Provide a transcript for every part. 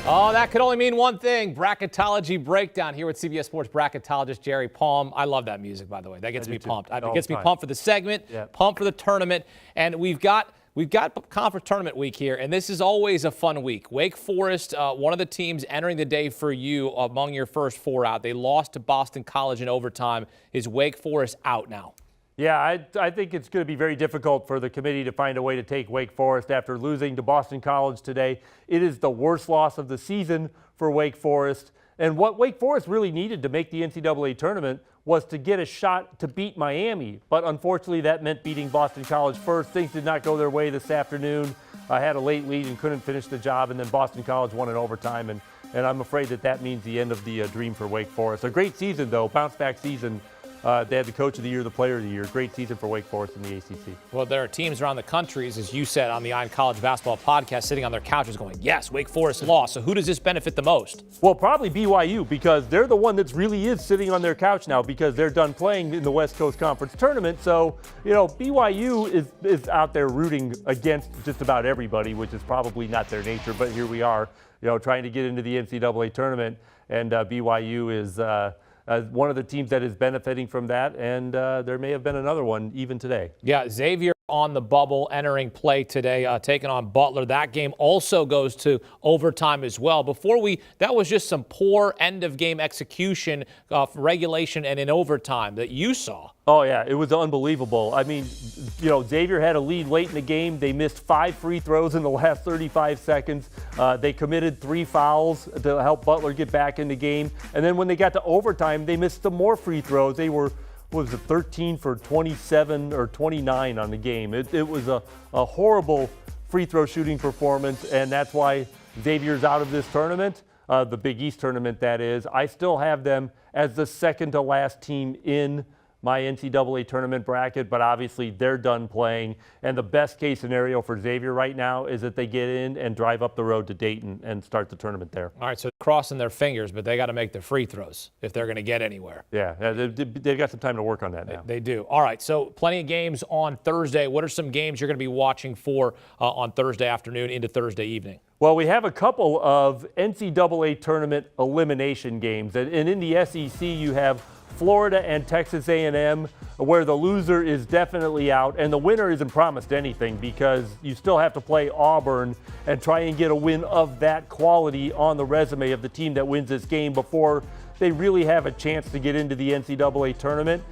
Oh, that could only mean one thing. Bracketology breakdown here with CBS Sports bracketologist Jerry Palm. I love that music, by the way. That gets me pumped. It gets me pumped for the segment, pumped for the tournament. And we've got conference tournament week here, and this is always a fun week. Wake Forest, one of the teams entering the day for you among your first four out. They lost to Boston College in overtime. Is Wake Forest out now? Yeah, I think it's going to be very difficult for the committee to find a way to take Wake Forest after losing to Boston College today. It is the worst loss of the season for Wake Forest. And what Wake Forest really needed to make the NCAA tournament was to get a shot to beat Miami. But unfortunately, that meant beating Boston College first. Things did not go their way this afternoon. I had a late lead and couldn't finish the job, and then Boston College won in overtime. And I'm afraid that means the end of the dream for Wake Forest. A great season, though, bounce-back season. They had the Coach of the Year, the Player of the Year. Great season for Wake Forest in the ACC. Well, there are teams around the country, as you said on the Iron College Basketball podcast, sitting on their couches going, yes, Wake Forest lost. So who does this benefit the most? Well, probably BYU, because they're the one that really is sitting on their couch now because they're done playing in the West Coast Conference Tournament. So, BYU is out there rooting against just about everybody, which is probably not their nature. But here we are, trying to get into the NCAA tournament, and BYU is one of the teams that is benefiting from that, and there may have been another one even today. Yeah, Xavier on the bubble entering play today, taking on Butler. That game also goes to overtime as well. That was just some poor end-of-game execution of regulation and in overtime that you saw. Oh, yeah, it was unbelievable. I mean, Xavier had a lead late in the game. They missed 5 free throws in the last 35 seconds. They committed 3 fouls to help Butler get back in the game. And then when they got to overtime, they missed some more free throws. They were 13 for 27 or 29 on the game. It was a horrible free throw shooting performance, and that's why Xavier's out of this tournament, the Big East tournament, that is. I still have them as the second to last team in my NCAA tournament bracket, but obviously they're done playing. And the best case scenario for Xavier right now is that they get in and drive up the road to Dayton and start the tournament there. All right, so crossing their fingers, but they got to make their free throws if they're going to get anywhere. Yeah, they've got some time to work on that now. They do. All right, so plenty of games on Thursday. What are some games you're going to be watching for on Thursday afternoon into Thursday evening? Well, we have a couple of NCAA tournament elimination games. And in the SEC, you have Florida and Texas A&M, where the loser is definitely out, and the winner isn't promised anything because you still have to play Auburn and try and get a win of that quality on the resume of the team that wins this game before they really have a chance to get into the NCAA tournament.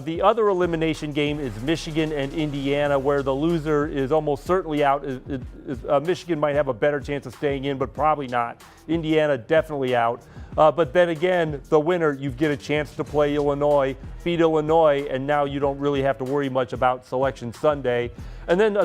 The other elimination game is Michigan and Indiana, where the loser is almost certainly out. Michigan might have a better chance of staying in, but probably not. Indiana definitely out. But then again, the winner, you get a chance to play Illinois, beat Illinois, and now you don't really have to worry much about Selection Sunday. And then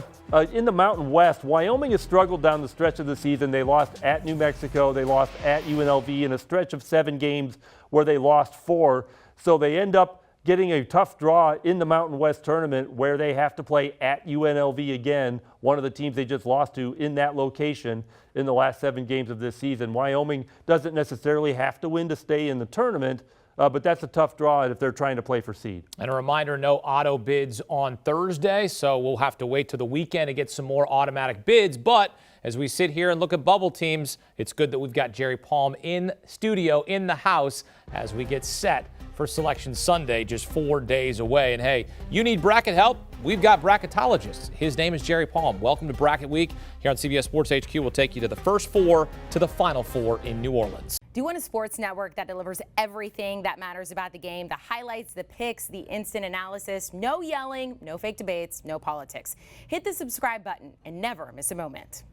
in the Mountain West, Wyoming has struggled down the stretch of the season. They lost at New Mexico. They lost at UNLV in a stretch of 7 games where they lost 4. So they end up getting a tough draw in the Mountain West tournament where they have to play at UNLV again, one of the teams they just lost to in that location in the last 7 games of this season. Wyoming doesn't necessarily have to win to stay in the tournament, but that's a tough draw if they're trying to play for seed. And a reminder, no auto bids on Thursday, so we'll have to wait till the weekend to get some more automatic bids. But as we sit here and look at bubble teams, it's good that we've got Jerry Palm in studio, in the house, as we get set for Selection Sunday, just 4 days away. And hey, you need bracket help? We've got bracketologists. His name is Jerry Palm. Welcome to Bracket Week here on CBS Sports HQ. We'll take you to the first 4 to the final 4 in New Orleans. Do you want a sports network that delivers everything that matters about the game? The highlights, the picks, the instant analysis, no yelling, no fake debates, no politics. Hit the subscribe button and never miss a moment.